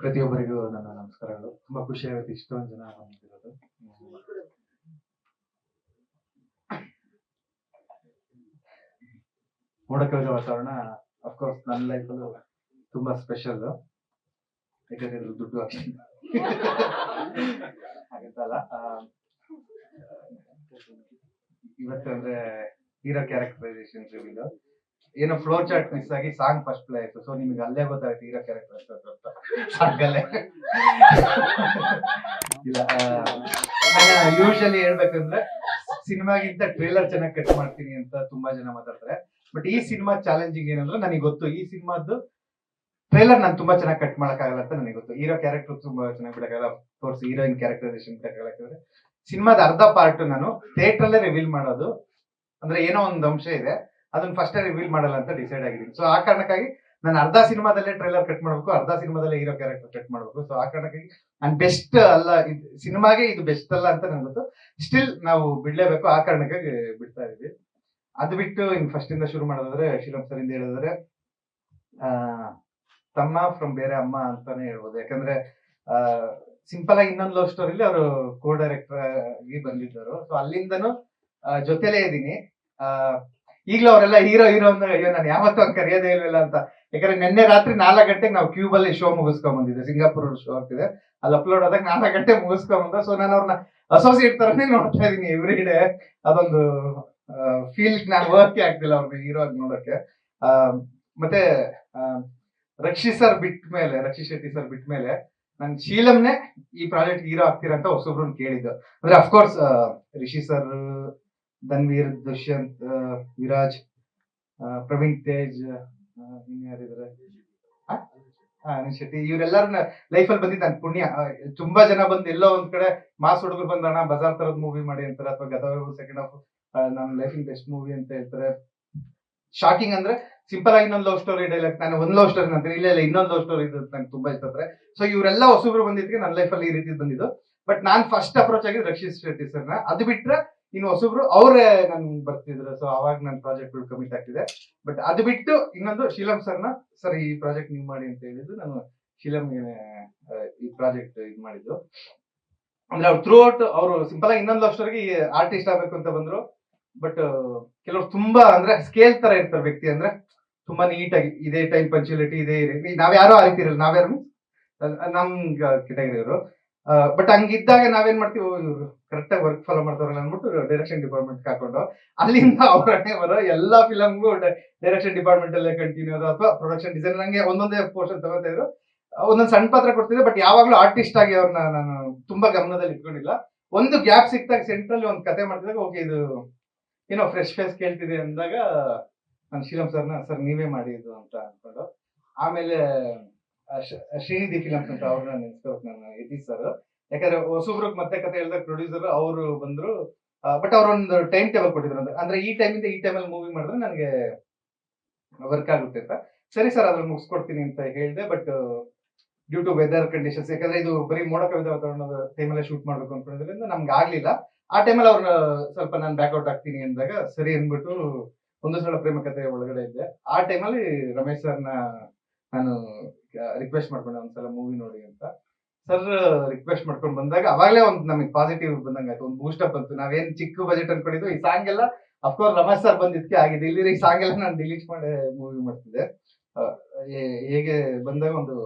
ಪ್ರತಿಯೊಬ್ಬರಿಗೂ ನನ್ನ ನಮಸ್ಕಾರಗಳು. ತುಂಬಾ ಖುಷಿ ಆಗುತ್ತೆ ಇಷ್ಟೊಂದು ಜನ ಬಂದಿರೋದು. ಮೋಡಕವಿದ ವಾತಾವರಣ ಅಫ್ಕೋರ್ಸ್ ನನ್ನ ಲೈಫಲ್ಲೂ ತುಂಬಾ ಸ್ಪೆಷಲ್. ಯಾಕಂದ್ರೆ ದುಡ್ಡು ಆಗತ್ತಲ್ಲ. ಇವತ್ತಂದ್ರೆ ಹೀರೋ ಕ್ಯಾರೆಕ್ಟರೈಸೇಷನ್ ರಿವೀಲ್. ಏನೋ ಫ್ಲೋ ಚಾರ್ಟ್ ಮಿಸ್ ಆಗಿ ಸಾಂಗ್ ಫಸ್ಟ್ ಪ್ಲೇ ಆಯ್ತು. ಸೊ ನಿಮ್ಗೆ ಅಲ್ಲೇ ಗೊತ್ತಾಯ್ತು ಹೀರೋ ಕ್ಯಾರೆಕ್ಟರ್ ಸಾಂಗಲ್ಲೇ. ಇಲ್ಲ, ನಾನು ಯೂಶಲಿ ಹೇಳ್ಬೇಕಂದ್ರೆ ಸಿನಿಮಾಗಿಂತ ಟ್ರೇಲರ್ ಚೆನ್ನಾಗಿ ಕಟ್ ಮಾಡ್ತೀನಿ ಅಂತ ತುಂಬಾ ಜನ ಮಾತಾಡ್ತಾರೆ. ಬಟ್ ಈ ಸಿನಿಮಾ ಚಾಲೆಂಜಿಂಗ್ ಏನಂದ್ರೆ ನನಗೆ ಗೊತ್ತು ಈ ಸಿನಿಮಾದ್ದು ಟ್ರೇಲರ್ ನಾನು ತುಂಬಾ ಚೆನ್ನಾಗಿ ಕಟ್ ಮಾಡಕ್ಕಾಗಲ್ಲ ಅಂತ ನನಗೆ ಗೊತ್ತು. ಹೀರೋ ಕ್ಯಾರೆಕ್ಟರ್ ತುಂಬಾ ಚೆನ್ನಾಗಿ ಬಿಡಕ್ಕಾಗಲ್ಲ, ಕೋರ್ಸ್ ಹೀರೋಯಿನ್ ಕ್ಯಾರೆಕ್ಟರೈಸೇಷನ್ ಬಿಡಕ್ಕಾಗಲ್ಲ. ಯಾಕಂದ್ರೆ ಸಿನಿಮಾದ ಅರ್ಧ ಪಾರ್ಟ್ ನಾನು ಥಿಯೇಟರ್ ಅಲ್ಲೇ ರಿವೀಲ್ ಮಾಡೋದು. ಅಂದ್ರೆ ಏನೋ ಒಂದು ಅಂಶ ಇದೆ, ಅದನ್ನ ಫಸ್ಟ್ ರಿವೀಲ್ ಮಾಡಲ್ಲ ಅಂತ ಡಿಸೈಡ್ ಆಗಿದ್ದೀನಿ. ಸೊ ಆ ಕಾರಣಕ್ಕಾಗಿ ನಾನು ಅರ್ಧ ಸಿನಿಮಾದಲ್ಲೇ ಟ್ರೈಲರ್ ಕಟ್ ಮಾಡ್ಬೇಕು, ಅರ್ಧ ಸಿನಿಮಾದಲ್ಲೇ ಹೀರೋ ಕ್ಯಾರೆಕ್ಟರ್ ಕಟ್ ಮಾಡ್ಬೇಕು. ಸೊ ಆ ಕಾರಣಕ್ಕಾಗಿ ನಾನು ಬೆಸ್ಟ್ ಅಲ್ಲ, ಸಿನಿಮಾಗೆ ಇದು ಬೆಸ್ಟ್ ಅಲ್ಲ ಅಂತ ನನ್ಗೆ ಗೊತ್ತು. ಸ್ಟಿಲ್ ನಾವು ಬಿಡ್ಲೇಬೇಕು, ಆ ಕಾರಣಕ್ಕಾಗಿ ಬಿಡ್ತಾ ಇದೀವಿ. ಅದು ಬಿಟ್ಟು ಇನ್ ಫಸ್ಟ್ ಇಂದ ಶುರು ಮಾಡೋದಾದ್ರೆ ಶ್ರೀರಾಮ್ ಸರ್ ಇಂದ ಹೇಳಿದ್ರೆ ತಮ್ಮ ಫ್ರಮ್ ಬೇರೆ ಅಮ್ಮ ಅಂತಾನೆ ಹೇಳ್ಬೋದು. ಯಾಕಂದ್ರೆ ಸಿಂಪಲ್ ಆಗಿ ಇನ್ನೊಂದು ಲವ್ ಸ್ಟೋರಿಲಿ ಅವರು ಕೋ ಡೈರೆಕ್ಟರ್ ಆಗಿ ಬಂದಿದ್ದರು. ಸೊ ಅಲ್ಲಿಂದನು ಜೊತೆಲೇ ಇದ್ದೀನಿ. ಈಗಲೂ ಅವರೆಲ್ಲ ಹೀರೋ ಹೀರೋ ಅಂದಾಗ ಅಯ್ಯೋ ನಾನು ಯಾವತ್ತೂ ಹಂಗೆ ಕರೆಯೋದೇ ಇಲ್ವಲ್ಲ ಅಂತ. ಯಾಕಂದ್ರೆ ನಿನ್ನೆ ರಾತ್ರಿ 4 ಗಂಟೆಗೆ ನಾವು ಕ್ಯೂಬ್ ಅಲ್ಲಿ ಶೋ ಮುಗಿಸ್ಕೊಂಡ್ ಬಂದಿದ್ದೆ. ಸಿಂಗಾಪುರ್ ಶೋ ಆಗ್ತಿದೆ, ಅಲ್ಲಿ ಅಪ್ಲೋಡ್ ಆದಾಗ 4 ಗಂಟೆ ಮುಗಿಸ್ಕೊಂಡ್ ಬಂದ. ಸೊ ನಾನು ಅವ್ರನ್ನ ಅಸೋಸಿಯೇಟ್ ತರನೇ ನೋಡ್ತಾ ಇದೀನಿ ಎವ್ರಿ ಡೇ. ಅದೊಂದು ಫೀಲ್ ನಾನು ವರ್ಕೇ ಆಗ್ತಿಲ್ಲ ಅವ್ರನ್ನ ಹೀರೋ ಆಗಿ ನೋಡೋಕೆ. ಮತ್ತೆ ರಕ್ಷಿ ಶೆಟ್ಟಿ ಸರ್ ಬಿಟ್ಟ ಮೇಲೆ ನನ್ ಶೀಲಂನೇ ಈ ಪ್ರಾಜೆಕ್ಟ್ ಹೀರೋ ಆಗ್ತೀರಾ ಅಂತ ಹೊಸೊಬ್ರನ್ನ ಕೇಳಿದ್ದು. ಅಂದ್ರೆ ಅಫ್ಕೋರ್ಸ್ ರಿಷಿ ಸರ್, ಧನ್ವೀರ್, ದುಷ್ಯಂತ್, ವಿರಾಜ್, ಪ್ರವೀಣ್ ತೇಜ್, ಇನ್ಯಾರಿದ್ದಾರೆ, ಅನಿಲ್ ಶೆಟ್ಟಿ, ಇವರೆಲ್ಲರನ್ನ ಲೈಫಲ್ಲಿ ಬಂದಿದ್ದು ನನ್ ಪುಣ್ಯ. ತುಂಬಾ ಜನ ಬಂದು ಎಲ್ಲೋ ಒಂದ್ ಕಡೆ ಮಾಸ್ ಹುಡುಗರು ಬಂದಣ ಬಜಾರ್ ತರದ್ ಮೂವಿ ಮಾಡಿ ಅಂತಾರೆ, ಅಥವಾ ಗದವ ಸೆಕೆಂಡ್ ಹಾಫ್ ನಮ್ಮ ಲೈಫ್ ಇನ್ ಬೆಸ್ಟ್ ಮೂವಿ ಅಂತ ಹೇಳ್ತಾರೆ. ಶಾಕಿಂಗ್ ಅಂದ್ರೆ ಸಿಂಪಲ್ ಆಗಿ ಇನ್ನೊಂದು ಲವ್ ಸ್ಟೋರಿ ಡೈಲಾಗ್, ನಾನು ಒಂದ್ ಲವ್ ಸ್ಟೋರಿ ಅಂತೀನಿ, ಇಲ್ಲ ಇನ್ನೊಂದು ಲವ್ ಸ್ಟೋರಿ ನಂಗೆ ತುಂಬಾ ಇಷ್ಟ. ಸೊ ಇವರೆಲ್ಲ ಹೊಸಬ್ರು ಬಂದಿದ್ಕೆ ನನ್ನ ಲೈಫಲ್ಲಿ ಈ ರೀತಿ ಬಂದಿದ್ದು. ಬಟ್ ನಾನ್ ಫಸ್ಟ್ ಅಪ್ರೋಚ್ ಆಗಿದ್ದು ರಕ್ಷಿತ್ ಶೆಟ್ಟಿ ಸರ್ನ. ಅದು ಬಿಟ್ರೆ ಇನ್ನು ಹೊಸಬ್ರು ಅವರೇ ನನ್ ಬರ್ತಿದ್ರು. ಸೊ ಅವಾಗ ನನ್ನ ಪ್ರಾಜೆಕ್ಟ್ ಕಮಿಟ್ ಆಗ್ತಿದೆ. ಬಟ್ ಅದು ಬಿಟ್ಟು ಇನ್ನೊಂದು ಶೀಲಂ ಸರ್ನ, ಸರ್ ಈ ಪ್ರಾಜೆಕ್ಟ್ ನೀವು ಮಾಡಿ ಅಂತ ಹೇಳಿದ್ದು, ನಾನು ಶೀಲಂಗೆ ಈ ಪ್ರಾಜೆಕ್ಟ್ ಇದು ಮಾಡಿದ್ದು. ಅಂದ್ರೆ ಅವ್ರು ಥ್ರೂ ಔಟ್ ಅವರು ಸಿಂಪಲ್ ಆಗಿ ಇನ್ನೊಂದು ಲವ್ ಸ್ಟೋರಿಗೆ ಆರ್ಟಿಸ್ಟ್ ಆಗ್ಬೇಕು ಅಂತ ಬಂದ್ರು. ಬಟ್ ಕೆಲವ್ರು ತುಂಬಾ ಅಂದ್ರೆ ಸ್ಕೇಲ್ ತರ ಇರ್ತಾರೆ ವ್ಯಕ್ತಿ. ಅಂದ್ರೆ ತುಂಬಾ ನೀಟಾಗಿ ಇದೇ ಟೈಮ್ ಪಂಚುಲಿಟಿ ಇದೆ. ನಾವ್ಯಾರು ಆ ರೀತಿ ಇರಲ್ಲ, ನಾವ್ಯಾರು ನಮ್ ಕೆಟಗರಿಯವರು. ಬಟ್ ಹಂಗಿದ್ದಾಗ ನಾವೇನ್ ಮಾಡ್ತೀವಿ, ಇವರು ಕರೆಕ್ಟ್ ಆಗಿ ವರ್ಕ್ ಫಾಲೋ ಮಾಡ್ತಾರಲ್ಲ ಅಂದ್ಬಿಟ್ಟು ಡೈರೆಕ್ಷನ್ ಡಿಪಾರ್ಟ್ಮೆಂಟ್ ಹಾಕೊಂಡು ಅಲ್ಲಿಂದ ಅವರನ್ನೇ ಬರೋ ಎಲ್ಲಾ ಫಿಲಮ್ಗೂ ಡೈರೆಕ್ಷನ್ ಡಿಪಾರ್ಟ್ಮೆಂಟ್ ಅಲ್ಲೇ ಕಂಟಿನ್ಯೂ ಅಥವಾ ಪ್ರೊಡಕ್ಷನ್ ಡಿಸೈನ್ ಹಂಗೆ ಒಂದೊಂದೇ ಪೋರ್ಷನ್ ತಗೋತಾ ಇದ್ರು. ಒಂದೊಂದು ಸಣ್ಣ ಪಾತ್ರ ಕೊಡ್ತಿದ್ದೆ. ಬಟ್ ಯಾವಾಗ್ಲೂ ಆರ್ಟಿಸ್ಟ್ ಆಗಿ ಅವ್ರನ್ನ ನಾನು ತುಂಬಾ ಗಮನದಲ್ಲಿ ಇಟ್ಕೊಂಡಿಲ್ಲ. ಒಂದು ಗ್ಯಾಪ್ ಸಿಕ್ತಾಗ ಸೆಂಟ್ರಲ್ಲಿ ಒಂದು ಕತೆ ಮಾಡ್ತಿದಾಗ ಓಕೆ ಇದು ಏನೋ ಫ್ರೆಶ್ ಫೇಸ್ ಕೇಳ್ತಿದೆ ಅಂದಾಗ ನಾನು ಶೀಲಂ ಸರ್ನ ಸರ್ ನೀವೇ ಮಾಡಿ ಇದು ಅಂತ ಅನ್ಕೊಂಡು, ಆಮೇಲೆ ಶ್ರೀನಿಧಿ ಫಿಲಮ್ಸ್ ಅಂತ ಅವ್ರನ್ನ ನೆನ್ಸ್ಕೋಬೇಕು ನಾನು, ಯತೀಶ್ ಸರ್. ಯಾಕಂದ್ರೆ ಹೊಸಬ್ರಿಗೆ ಮತ್ತೆ ಕತೆ ಹೇಳಿದಾಗ ಪ್ರೊಡ್ಯೂಸರ್ ಅವರು ಬಂದ್ರು. ಬಟ್ ಅವ್ರೊಂದು ಟೈಮ್ ಟೇಬಲ್ ಕೊಟ್ಟಿದ್ರು, ಅಂದ್ರೆ ಈ ಟೈಮಿಂದ ಈ ಟೈಮಲ್ಲಿ ಮೂವಿ ಮಾಡಿದ್ರೆ ನನಗೆ ವರ್ಕ್ ಆಗುತ್ತೆ ಅಂತ. ಸರಿ ಸರ್ ಅದ್ರಲ್ಲಿ ಮುಗಿಸ್ಕೊಡ್ತೀನಿ ಅಂತ ಹೇಳಿದೆ. But due to weather conditions, ಯಾಕಂದ್ರೆ ಇದು ಬರೀ ಮೋಡ ಕವಿದ ವಾತಾವರಣದ ಟೈಮಲ್ಲೇ ಶೂಟ್ ಮಾಡ್ಬೇಕು ಅನ್ಕೊಂಡಿದ್ರಿಂದ ನಮ್ಗೆ ಆಗ್ಲಿಲ್ಲ. ಆ ಟೈಮಲ್ಲಿ ಅವ್ರನ್ನ ಸ್ವಲ್ಪ ನಾನು ಬ್ಯಾಕ್ಔಟ್ ಆಗ್ತೀನಿ ಅಂದಾಗ ಸರಿ ಅಂದ್ಬಿಟ್ಟು ಒಂದು ಸಲ ಪ್ರೇಮ ಕಥೆ ಒಳಗಡೆ ಇದ್ದೆ. ಆ ಟೈಮಲ್ಲಿ ರಮೇಶ್ ಸರ್ನ ನಾನು ರಿಕ್ವೆಸ್ಟ್ ಮಾಡ್ಕೊಂಡೆ ಒಂದ್ಸಲ ಮೂವಿ ನೋಡಿ ಅಂತ. ಸರ್ ರಿಕ್ವೆಸ್ಟ್ ಮಾಡ್ಕೊಂಡು ಬಂದಾಗ ಅವಾಗಲೇ ಒಂದು ನಮಗೆ ಪಾಸಿಟಿವ್ ಬಂದಂಗಾಯ್ತು, ಒಂದು ಬೂಸ್ಟ್ ಅಪ್ ಬಂತು. ನಾವೇನ್ ಚಿಕ್ಕ ಬಜೆಟ್ ಅನ್ಕೊಂಡಿದ್ವು, ಈ ಸಾಂಗ್ ಎಲ್ಲ ಅಫ್ಕೋರ್ಸ್ ರಮೇಶ್ ಸರ್ ಬಂದಿದ್ಕೆ ಆಗಿದೆ. ಇಲ್ಲಿ ಈ ಸಾಂಗ್ ಎಲ್ಲ ನಾನು ಡಿಲೀಟ್ ಮಾಡಿ ಮೂವಿ ಮಾಡ್ತಿದ್ದೆ. ಹೇಗೆ ಬಂದಾಗ ಒಂದು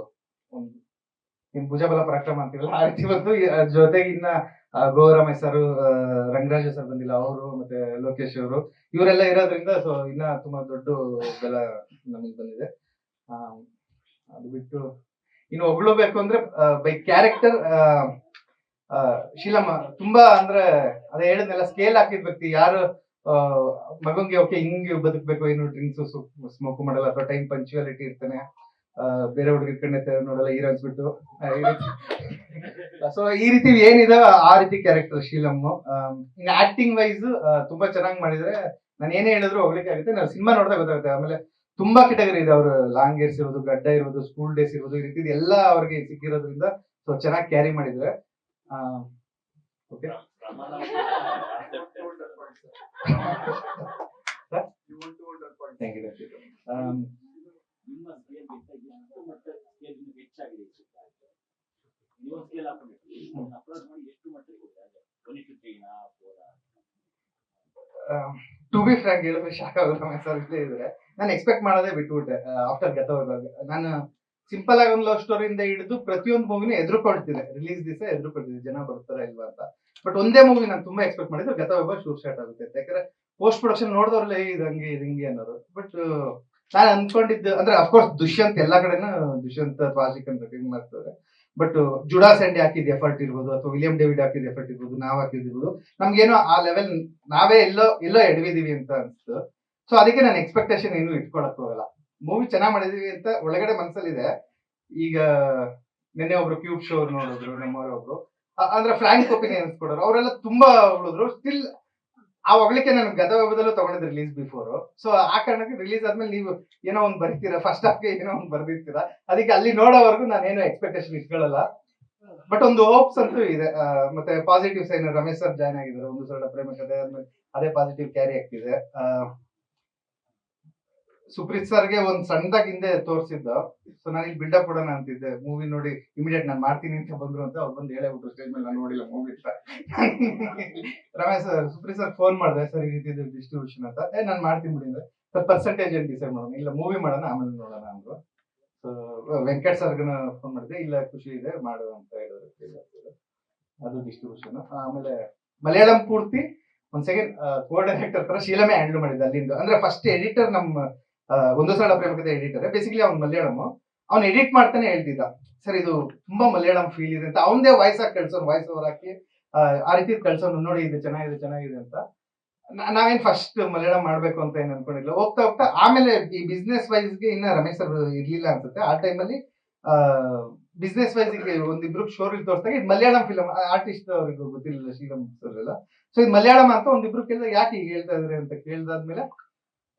ಭುಜಬಲ ಪರಾಕ್ರಮ ಅಂತೀವಲ್ಲ ಆ ರೀತಿ ಬಂತು. ಜೊತೆಗೆ ಇನ್ನ ಗೌರಮೇಶ್ ಸರ್, ರಂಗರಾಜ ಸರ್ ಬಂದಿಲ್ಲ, ಅವರು ಮತ್ತೆ ಲೋಕೇಶ್ ಅವರು, ಇವರೆಲ್ಲ ಇರೋದ್ರಿಂದ ಸೊ ಇನ್ನ ತುಂಬಾ ದೊಡ್ಡ ಬೆಲ ನಮಗೆ ಬಂದಿದೆ. ಅದು ಬಿಟ್ಟು ಇನ್ನು ಹೊಗಳಬೇಕು ಅಂದ್ರೆ ಬೈ ಕ್ಯಾರೆಕ್ಟರ್ ಶೀಲಮ್ಮ ತುಂಬಾ ಅಂದ್ರೆ ಅದೇ ಹೇಳಿದ್ನೆಲ್ಲ ಸ್ಕೇಲ್ ಹಾಕಿದ್ ವ್ಯಕ್ತಿ. ಯಾರು ಮಗಂಗೆ ಓಕೆ ಹಿಂಗೆ ಬದುಕಬೇಕು, ಏನು ಡ್ರಿಂಕ್ಸ್ ಸ್ಮೋಕ್ ಮಾಡಲ್ಲ, ಅಥವಾ ಟೈಮ್ ಪಂಚುಯಾಲಿಟಿ ಇರ್ತಾನೆ, ಬೇರೆ ಹುಡುಗರ ಕಣ್ಣೆ ನೋಡಲ್ಲ, ಹೀರೋ ಅನ್ಸ್ಬಿಟ್ಟು ಸೊ ಈ ರೀತಿ ಏನಿದೆ ಆ ರೀತಿ ಕ್ಯಾರೆಕ್ಟರ್ ಶೀಲಮ್ಮು. ಇನ್ನು ಆಕ್ಟಿಂಗ್ ವೈಸ್ ತುಂಬಾ ಚೆನ್ನಾಗಿ ಮಾಡಿದ್ರೆ ನಾನು ಏನೇ ಹೇಳಿದ್ರು ಹೋಗ್ಲಿಕ್ಕೆ ಆಗುತ್ತೆ. ನಾವು ಸಿನಿಮಾ ನೋಡಿದಾಗ ಗೊತ್ತಾಗುತ್ತೆ. ಆಮೇಲೆ ತುಂಬಾ ಕೆಟಗರಿ ಇದೆ, ಅವರು ಲಾಂಗ್ ಹೇರ್ಸ್ ಇರೋದು, ಗಡ್ಡ ಇರೋದು, ಸ್ಕೂಲ್ ಡೇಸ್ ಇರೋದು, ಈ ರೀತಿ ಎಲ್ಲ ಅವ್ರಿಗೆ ಸಿಕ್ಕಿರೋದ್ರಿಂದ ಸೊ ಚೆನ್ನಾಗಿ ಕ್ಯಾರಿ ಮಾಡಿದ್ರೆ. Okay thank you. To be frank ಹೇಳಿದ್ರೆ ಶಾಕ್ ಆಗುತ್ತೆ ರಮೇಶ್ ಸರ್ ಇಲ್ಲೇ ಇದ್ರೆ ನಾನು ಎಕ್ಸ್ಪೆಕ್ಟ್ ಮಾಡೋದೇ ಬಿಟ್ಬಿಟ್ಟೆ ಆಫ್ಟರ್ ಗತವದಾಗ. ನಾನು ಸಿಂಪಲ್ ಆಗಿ ಒಂದು ಲವ್ ಸ್ಟೋರಿಯಿಂದ ಹಿಡಿದು ಪ್ರತಿಯೊಂದು ಮೂವಿನ ಎದುರುಕೊಳ್ತಿದ್ದೆ, ರಿಲೀಸ್ ದಿವಸ ಎದುರುಕೊಳ್ತಿದ್ದೆ ಜನ ಬರ್ತಾರ ಇಲ್ವಾ ಅಂತ. ಬಟ್ ಒಂದೇ ಮೂವಿ ನಾನು ತುಂಬಾ ಎಕ್ಸ್ಪೆಕ್ಟ್ ಮಾಡಿದ್ದು ಗತವೈಭವ ಶೂರ್ ಸ್ಟಾರ್ಟ್ ಆಗುತ್ತೆ ಅಂತ. ಯಾಕಂದ್ರೆ ಪೋಸ್ಟ್ ಪ್ರೊಡಕ್ಷನ್ ನೋಡಿದವ್ರಲ್ಲೇ ಇದು ಹಂಗೆ ಇದು ಹಿಂಗೆ ಅನ್ನೋರು. ಬಟ್ ನಾನು ಅನ್ಕೊಂಡಿದ್ದು ಅಂದ್ರೆ ಅಫ್ಕೋರ್ಸ್ ದುಷ್ಯಂತ್ ಎಲ್ಲಾ ಕಡೆನೂ ದುಷ್ಯಂತ್ ವಾಸಿಕ್ ಅಂತ ರೆಕಗ್ನೈಸ್ ಮಾಡ್ತಾರೆ. ಬಟ್ ಜುಡಾ ಸ್ಯಾಂಡಿ ಹಾಕಿದ ಎಫರ್ಟ್ ಇರ್ಬೋದು, ಅಥವಾ ವಿಲಿಯಂ ಡೇವಿಡ್ ಹಾಕಿದ ಎಫರ್ಟ್ ಇರ್ಬೋದು, ನಾವ್ ಹಾಕಿದಿರ್ಬೋದು, ನಮ್ಗೇನೋ ಆ ಲೆವೆಲ್ ನಾವೇ ಎಲ್ಲೋ ಎಡವಿದೀವಿ ಅಂತ ಅನ್ಸ್ತು. ಸೊ ಅದಕ್ಕೆ ನಾನು ಎಕ್ಸ್ಪೆಕ್ಟೇಷನ್ ಏನು ಇಟ್ಕೊಳಕ್ ಹೋಗಲ್ಲ. ಮೂವಿ ಚೆನ್ನಾಗ್ ಮಾಡಿದೀವಿ ಅಂತ ಒಳಗಡೆ ಮನ್ಸಲ್ಲಿದೆ. ಈಗ ನಿನ್ನೆ ಒಬ್ರು ಕ್ಯೂಬ್ ಶೋ ನೋಡಿದ್ರು ನಮ್ಮವರೊಬ್ರು, ಅಂದ್ರೆ ಫ್ರಾಂಕ್ ಒಪಿನಿಯನ್ಸ್ ಕೊಡೋರು, ಅವರೆಲ್ಲ ತುಂಬಾ ಹೊಗಳಿದ್ರು. ಸ್ಟಿಲ್ ಆ ಹೊಗಳಿಕೆ ನಾನು ಗತವೈಭವದಲ್ಲೂ ತಗೊಂಡಿದ್ದೆ ರಿಲೀಸ್ ಬಿಫೋರ್. ಸೊ ಆ ಕಾರಣಕ್ಕೆ ರಿಲೀಸ್ ಆದ್ಮೇಲೆ ನೀವು ಏನೋ ಒಂದ್ ಬರೀತೀರಾ, ಫಸ್ಟ್ ಹಾಫ್ಗೆ ಏನೋ ಒಂದ್ ಬರ್ದಿರ್ತೀರಾ, ಅದಕ್ಕೆ ಅಲ್ಲಿ ನೋಡೋವರೆಗೂ ನಾನೇನು ಎಕ್ಸ್ಪೆಕ್ಟೇಷನ್ ಇಟ್ಕೊಳ್ಳಲ್ಲ. ಬಟ್ ಒಂದು ಹೋಪ್ಸ್ ಅಂತೂ ಇದೆ. ಮತ್ತೆ positive sign, Ramesh sir join ಆಗಿದ್ದಾರೆ, ಒಂದು ಸಲ ಪ್ರೇಮ ಕಥೆ ಆದ್ಮೇಲೆ ಅದೇ ಪಾಸಿಟಿವ್ ಕ್ಯಾರಿ ಆಗ್ತಿದೆ. ಸುಪ್ರೀತ್ ಸರ್ಗೆ ಒಂದ್ ಸಣ್ಣದಾಗಿ ಹಿಂದೆ ತೋರಿಸಿದ್ದ. ಸೊ ನಾನು ಇಲ್ಲಿ ಬಿಲ್ಡಪ್ ಕೊಡೋಣ ಅಂತಿದ್ದೆ, ಮೂವಿ ನೋಡಿ ಇಮಿಡಿಯೇಟ್ ನಾನು ಮಾಡ್ತೀನಿ ಅಂತ ಬಂದ್ರು ಅಂತ ಅವ್ರು ಬಂದು ಹೇಳೇಬಿಟ್ರು ಸ್ಟೇಜ್ ಮೇಲೆ, ನಾನು ನೋಡಿಲ್ಲ ಮೂವಿ ಅಂತ. Ramesh sir Supreeth sir phone ಮಾಡಿದೆ, ಸರ್ ಈ ರೀತಿ ಡಿಸ್ಟ್ರಿಬ್ಯೂಷನ್ ಅಂತ. ನಾನು ಮಾಡ್ತೀನಿ ಬಿಡಿ ಅಂದ್ರೆ, ಸರ್ ಪರ್ಸೆಂಟೇಜ್ ಏನು ಡಿಸೈಡ್ ಮಾಡೋಣ, ಇಲ್ಲ ಮೂವಿ ಮಾಡೋಣ ಆಮೇಲೆ ನೋಡೋಣ ಅಂದ್ರು. ಸೊ ವೆಂಕಟ್ ಸರ್ಗನ ಫೋನ್ ಮಾಡಿದೆ, ಇಲ್ಲ ಖುಷಿ ಇದೆ ಮಾಡು ಅಂತ ಹೇಳಿದ್ರು. ಅದು ಡಿಸ್ಟ್ರಿಬ್ಯೂಷನ್. ಆಮೇಲೆ ಮಲಯಾಳಂ ಪೂರ್ತಿ ಒಂದ್ ಸೆಕೆಂಡ್ ಕೋ ಡೈರೆಕ್ಟರ್ ತರ ಶೀಲಮೆ ಹ್ಯಾಂಡಲ್ ಮಾಡಿದ್ದ ಅಲ್ಲಿಂದ. ಅಂದ್ರೆ ಫಸ್ಟ್ ಎಡಿಟರ್ ನಮ್ಮ ಒಂದು ಸಲ ಪ್ರೇಮಕತೆ ಎಡಿಟರ್, ಬೇಸಿಕಲಿ ಅವ್ನು ಮಲಯಾಳಂ, ಅವ್ನು ಎಡಿಟ್ ಮಾಡ್ತಾನೆ ಹೇಳ್ತಿದ್ದ, ಸರ್ ಇದು ತುಂಬಾ ಮಲಯಾಳಂ ಫೀಲ್ ಇದೆ ಅಂತ. ಅವನದೇ ವಾಯ್ಸ್ ಹಾಕಿ ಕಳ್ಸೋನು, ವಾಯ್ಸ್ ಓವರ್ ಹಾಕಿ ಆ ರೀತಿ ಕಳ್ಸೋನು, ನೋಡಿ ಇದು ಚೆನ್ನಾಗಿದೆ ಅಂತ. ನಾವೇನ್ ಫಸ್ಟ್ ಮಲಯಾಳಂ ಮಾಡ್ಬೇಕು ಅಂತ ಏನ್ ಅನ್ಕೊಂಡಿಲ್ಲ. ಹೋಗ್ತಾ ಹೋಗ್ತಾ ಆಮೇಲೆ ಈ ಬಿಸ್ನೆಸ್ ವೈಸ್ಗೆ ಇನ್ನ ರಮೇಶ್ ಸರ್ ಇರ್ಲಿಲ್ಲ ಅನ್ಸುತ್ತೆ ಆ ಟೈಮಲ್ಲಿ. ಬಿಸ್ನೆಸ್ ವೈಸ್ಗೆ ಒಂದಿಬ್ರು ಶೋರ್ ತೋರಿಸ್ದಾಗ ಇದು ಮಲಯಾಳಂ ಫಿಲಂ, ಆರ್ಟಿಸ್ಟ್ ಅವ್ರಿಗೆ ಗೊತ್ತಿರಲಿಲ್ಲ ಶ್ರೀರಾಮ್ ಸರ್ ಎಲ್ಲ. ಸೊ ಇದು ಮಲಯಾಳಂ ಅಂತ ಒಂದಿಬ್ರು ಕೇಳಿದಾಗ ಯಾಕೆ ಈಗ ಹೇಳ್ತಾ ಇದ್ರಿ ಅಂತ ಕೇಳ್ದಾದ್ಮೇಲೆ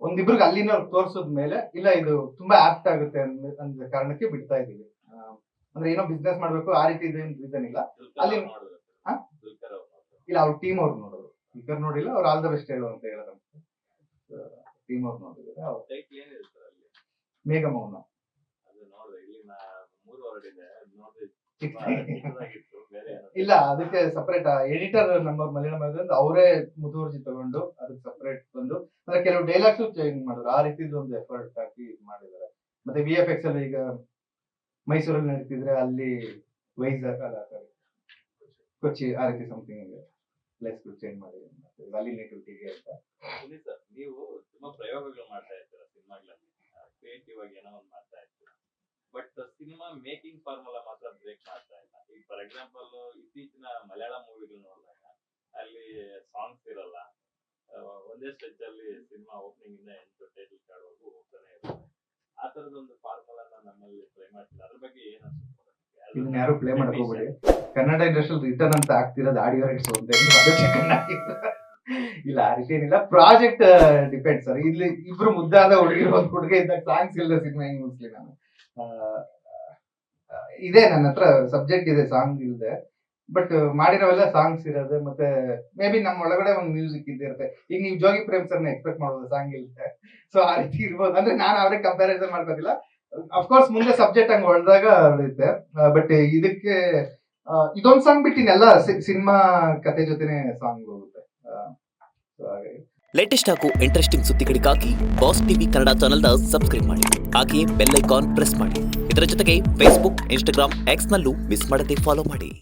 ಒಂದಿಬ್ರಿಗೆ ಅಲ್ಲಿನ ತೋರ್ಸೋದ್ಮೇಲೆ ಇಲ್ಲ ಇದು ತುಂಬಾ ಆಪ್ಟ್ ಆಗುತ್ತೆ ಅಂದ ಕಾರಣಕ್ಕೆ ಬಿಡ್ತಾ ಇದೀವಿ. ಅಂದ್ರೆ ಏನೋ ಬಿಸ್ನೆಸ್ ಮಾಡ್ಬೇಕು ಆ ರೀತಿ ಇದೆ ರೀಸನ್ ಇಲ್ಲ. ಅಲ್ಲಿ ಇಲ್ಲ ಅವ್ರ ಟೀಮ್ ಅವ್ರು ನೋಡೋದು, ಸ್ಪೀಕರ್ ನೋಡಿಲ್ಲ ಅವ್ರು, ಆಲ್ ದ ಬೆಸ್ಟ್ ಹೇಳು ಅಂತ ಹೇಳೋದಂತೆ ಟೀಮ್ ಅವ್ರು ನೋಡಿದ್ರೆ. ಮೇಘ ಮೌನ ಇಲ್ಲ, ಅದಕ್ಕೆ ಸಪರೇಟ್ ಎಡಿಟರ್ ನಂಬರ್ ಮಲಯಾಳಂ ಅವರೇ ಮುತುವರ್ಜಿ ತಗೊಂಡು ಅದಕ್ಕೆ ಸಪರೇಟ್ ಬಂದು, ಅಂದ್ರೆ ಕೆಲವು ಡೈಲಾಗ್ಸ್ ಚೇಂಜ್ ಮಾಡಿದ್ರು, ಆ ರೀತಿ ಒಂದು ಎಫರ್ಟ್ ಹಾಕಿ ಮಾಡಿದ್ದಾರೆ. ಮತ್ತೆ VFX ಅಲ್ಲಿ ಈಗ ಮೈಸೂರಲ್ಲಿ ನಡೀತಿದ್ರೆ ಅಲ್ಲಿ ವೈಜಾಗ್ ಅಲ್ಲ ಸಾರಿ ಕೊಚ್ಚಿ ಆ ರೀತಿ ಸಮಥಿಂಗ್ ಪ್ಲೇಸ್ ಚೇಂಜ್ ಮಾಡಿದ್ರು ಅಲ್ಲಿ ನೇಟಿವಿಟಿಗೆ ಅಂತ. ನೀವು ತುಂಬಾ ಪ್ರಯೋಗಗಳು ಮಾಡ್ತಾ ಇರ್ತೀರ ಸಿನಿಮಾಗಳಲ್ಲಿ, ಕ್ರಿಯೇಟಿವ್ ಆಗಿ ಏನೋ ಒಂದು ಮಾಡ್ತಾ ಇರ್ತೀರ. ಬಟ್ ಸಿನಿಮಾ ಮೇಕಿಂಗ್ ಫಾರ್ಮುಲಾ ಮಾತ್ರ ಬ್ರೇಕ್ ಮಾಡ್ತಾ ಇಲ್ಲ. ಈಗ ಫಾರ್ ಎಕ್ಸಾಂಪಲ್ ಇತ್ತೀಚಿನ ಮಲಯಾಳಂ ಮೂವಿಗಳು ನೋಡಿದಾಗ ಅಲ್ಲಿ ಸಾಂಗ್ಸ್ ಇರಲ್ಲ, ಒಂದೇ ಸ್ಟೆಚ್ ಅಲ್ಲಿ ಸಿನಿಮಾ ಓಪನಿಂಗ್ ಇಂದ ಎಂಟು ಟೈಟಲ್ ಕಾರ್ಡ್ ವರೆಗೂ ಹೋಗ್ತಾನೆ ಇರುತ್ತೆ. ಆ ತರದೊಂದು ಫಾರ್ಮುಲಾನ ನಮ್ಮಲ್ಲಿ ಟ್ರೈ ಮಾಡ್ತಿಲ್ಲ, ಅದ್ರ ಬಗ್ಗೆ ಏನ್ ಅನ್ಸುತ್ತೆ? ಇದನ್ನ ಯಾರು ಪ್ಲೇ ಮಾಡಕ್ ಹೋಗ್ಬೇಡಿ. ಕನ್ನಡ ಇಂಡಸ್ಟ್ರಿಯಲ್ ರಿಟರ್ನ್ ಅಂತ ಆಗ್ತಿರೋದು ಆಡಿಯೋ ರೈಟ್ಸ್ ಇಲ್ಲ, ಆ ರೀತಿ ಏನಿಲ್ಲ. Project depend sir. ಇಲ್ಲಿ ಇಬ್ರು ಮುದ್ದಾದ ಹುಡುಗಿರು ಒಂದ್ ಹುಡುಗ ಇದ್ದಾಗ ಸಾಂಗ್ಸ್ ಇಲ್ಲದ ಸಿನಿಮಾ ಹೆಂಗ್ ಮುಗಿಸ್ಲಿ ನಾನು. ಇದೆ ನನ್ನ ಹತ್ರ ಸಬ್ಜೆಕ್ಟ್ ಇದೆ, ಸಾಂಗ್ ಇಲ್ಲದೆ. ಬಟ್ ಮಾಡಿರೋವೆಲ್ಲ ಸಾಂಗ್ಸ್ ಇರೋದು. ಮತ್ತೆ ಮೇ ಬಿ ನಮ್ಮ ಒಳಗಡೆ ಒಂದು ಮ್ಯೂಸಿಕ್ ಇದ್ದಿರುತ್ತೆ. ಈಗ ನೀವು ಜೋಗಿ ಪ್ರೇಮ್ ಸರ್ನ ಎಕ್ಸ್ಪೆಕ್ಟ್ ಮಾಡ್ಬೋದು ಸಾಂಗ್ ಇಲ್ಲದೆ. ಸೊ ಆ ರೀತಿ ಇರ್ಬೋದು. ಅಂದ್ರೆ ನಾನು ಅವ್ರಿಗೆ ಕಂಪ್ಯಾರಿಸನ್ ಮಾಡ್ಕೋದಿಲ್ಲ. ಅಫ್ಕೋರ್ಸ್ ಮುಂದೆ ಸಬ್ಜೆಕ್ಟ್ ಹಂಗ್ ಹೊಡೆದಾಗ ಹೊಡೆಯುತ್ತೆ. ಬಟ್ ಇದಕ್ಕೆ ಇದೊಂದು ಸಾಂಗ್ ಬಿಟ್ಟು ಇನ್ನೆಲ್ಲ ಸಿನಿಮಾ ಕತೆ ಜೊತೆನೆ ಸಾಂಗ್ ಹೋಗುತ್ತೆ. ಲೇಟೆಸ್ಟ್ ಹಾಗೂ ಇಂಟ್ರೆಸ್ಟಿಂಗ್ ಸುದ್ದಿಗಳಿಗಾಗಿ ಬಾಸ್ ಟಿವಿ ಕನ್ನಡ ಚಾನೆಲ್ನ ಸಬ್ಸ್ಕ್ರೈಬ್ ಮಾಡಿ, ಹಾಗೆಯೇ ಬೆಲ್ ಐಕಾನ್ ಪ್ರೆಸ್ ಮಾಡಿ. ಇದರ ಜೊತೆಗೆ ಫೇಸ್ಬುಕ್, ಇನ್ಸ್ಟಾಗ್ರಾಮ್, ಎಕ್ಸ್ ನಲ್ಲೂ ಮಿಸ್ ಮಾಡದೆ ಫಾಲೋ ಮಾಡಿ.